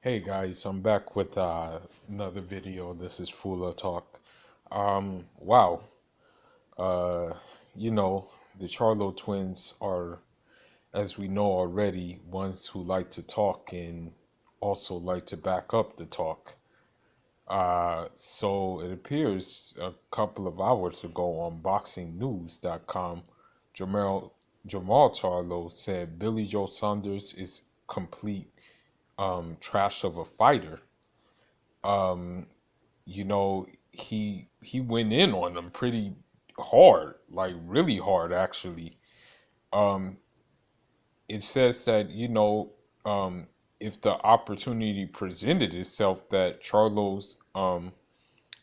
Hey guys, I'm back with another video. This is Fula Talk. Wow. Uh, the Charlo twins are, as we know already, ones who like to talk and also like to back up the talk. So it appears a couple of hours ago on BoxingNews.com, Jermall, Jermall Charlo said Billy Joe Saunders is complete trash of a fighter. Um, he went in on them pretty hard, like really hard actually. Um, it says that if the opportunity presented itself, that Charlos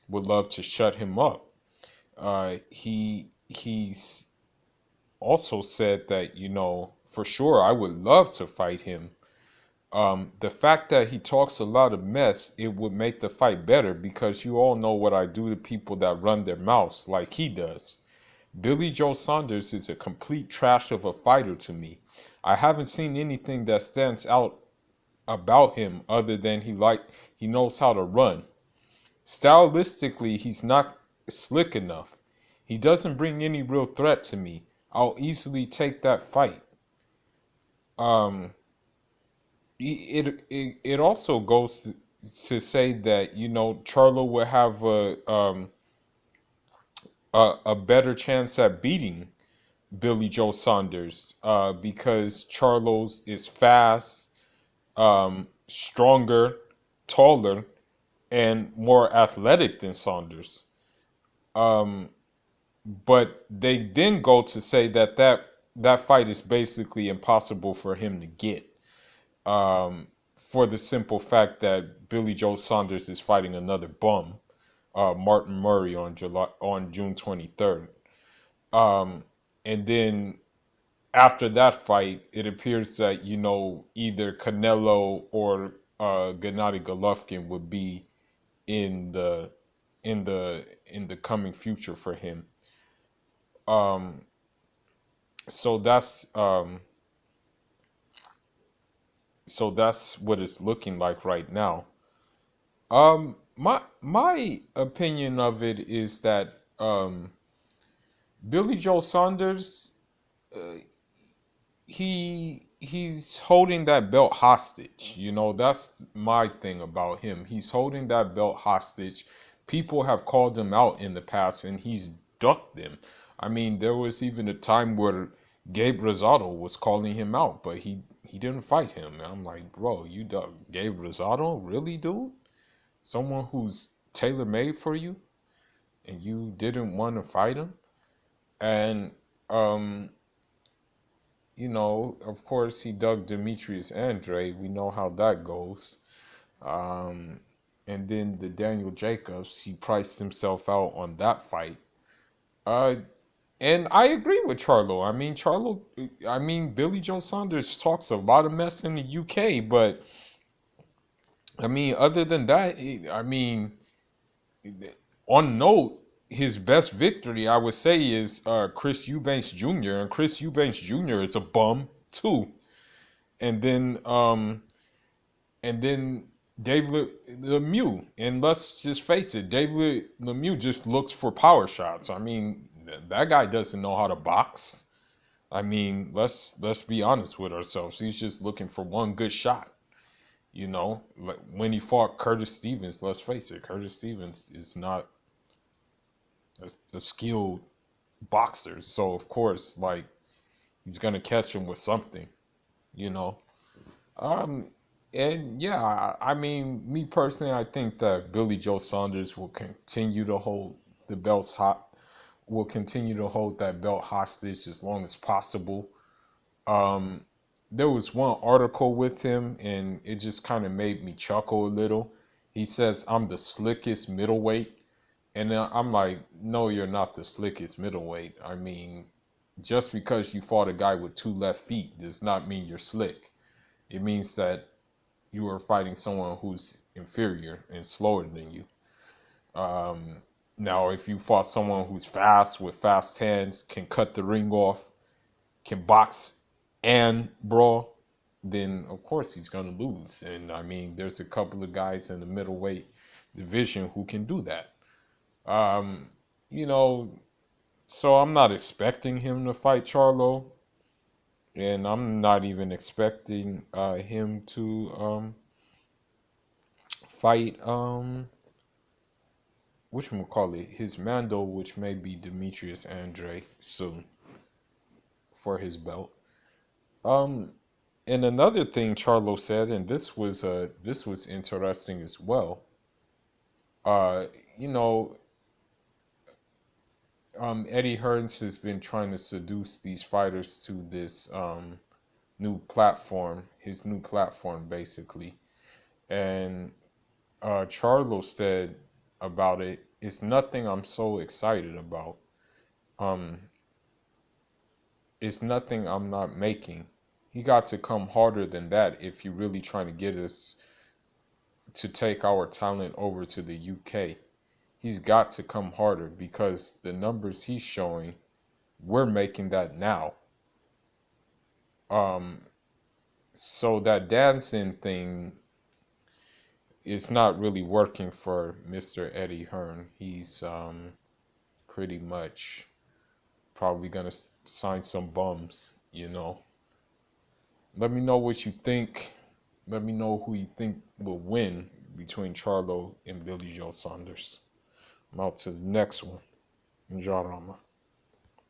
would love to shut him up. He's also said that for sure I would love to fight him. The fact that he talks a lot of mess, it would make the fight better because you all know what I do to people that run their mouths like he does. Billy Joe Saunders is a complete trash of a fighter to me. I haven't seen anything that stands out about him other than he knows how to run. Stylistically, he's not slick enough. He doesn't bring any real threat to me. I'll easily take that fight. Um, it also goes to say that Charlo will have a better chance at beating Billy Joe Saunders because Charlo is fast, stronger, taller, and more athletic than Saunders. Um, but they then go to say that fight is basically impossible for him to get. Um, for the simple fact that Billy Joe Saunders is fighting another bum, Martin Murray, on June 23rd. Um, and then after that fight, it appears that either Canelo or Gennady Golovkin would be in the in the coming future for him. Um, so that's what it's looking like right now. My opinion of it is that Billy Joe Saunders, uh, he's holding that belt hostage. That's my thing about him. He's holding that belt hostage. People have called him out in the past, and he's ducked them. I mean, there was even a time where Gabe Rosado was calling him out, but he didn't fight him. And I'm like, bro, you duck Gabe Rosado, really, dude? Someone who's tailor made for you, and you didn't want to fight him? And of course, he dug Demetrius Andre. We know how that goes. Um, and then the Daniel Jacobs, he priced himself out on that fight. Uh, and I agree with Charlo. I mean, Billy Joe Saunders talks a lot of mess in the UK, but I mean, other than that, I mean, on note, his best victory, I would say, is Chris Eubanks Jr. And Chris Eubanks Jr. is a bum too. And then and then David Lemieux. And let's just face it, David Lemieux just looks for power shots. I mean, that guy doesn't know how to box. I mean, let's be honest with ourselves. He's just looking for one good shot. Like when he fought Curtis Stevens, let's face it, Curtis Stevens is not a skilled boxer. So of course, like he's gonna catch him with something, you know. Um, and yeah, I mean, me personally, I think that Billy Joe Saunders will continue to hold the belts hot, will continue to hold that belt hostage as long as possible. Um, there was one article with him, and it just kind of made me chuckle a little. He says, "I'm the slickest middleweight," and I'm like, "No, you're not the slickest middleweight. I mean, just because you fought a guy with two left feet does not mean you're slick. It means that you are fighting someone who's inferior and slower than you. Now, if you fought someone who's fast with fast hands, can cut the ring off, can box and brawl, then of course he's gonna lose. And I mean, there's a couple of guys in the middleweight division who can do that. Um, you know, so I'm not expecting him to fight Charlo, and I'm not even expecting him to fight whatchamacallit, his Mando, which may be Demetrius Andre soon for his belt. Um, and another thing Charlo said, and this was interesting as well. Uh, you know, Eddie Hearns has been trying to seduce these fighters to this new platform, his new platform basically. And Charlo said about it, it's nothing I'm so excited about. Um, it's nothing I'm not making. He got to come harder than that if you're really trying to get us to take our talent over to the UK. He's got to come harder because the numbers he's showing, we're making that now. Um, so that dancing thing is not really working for Mr. Eddie Hearn. He's pretty much probably gonna sign some bums, you know. Let me know what you think. Let me know who you think will win between Charlo and Billy Joe Saunders. I'm out to the next one. Jarama.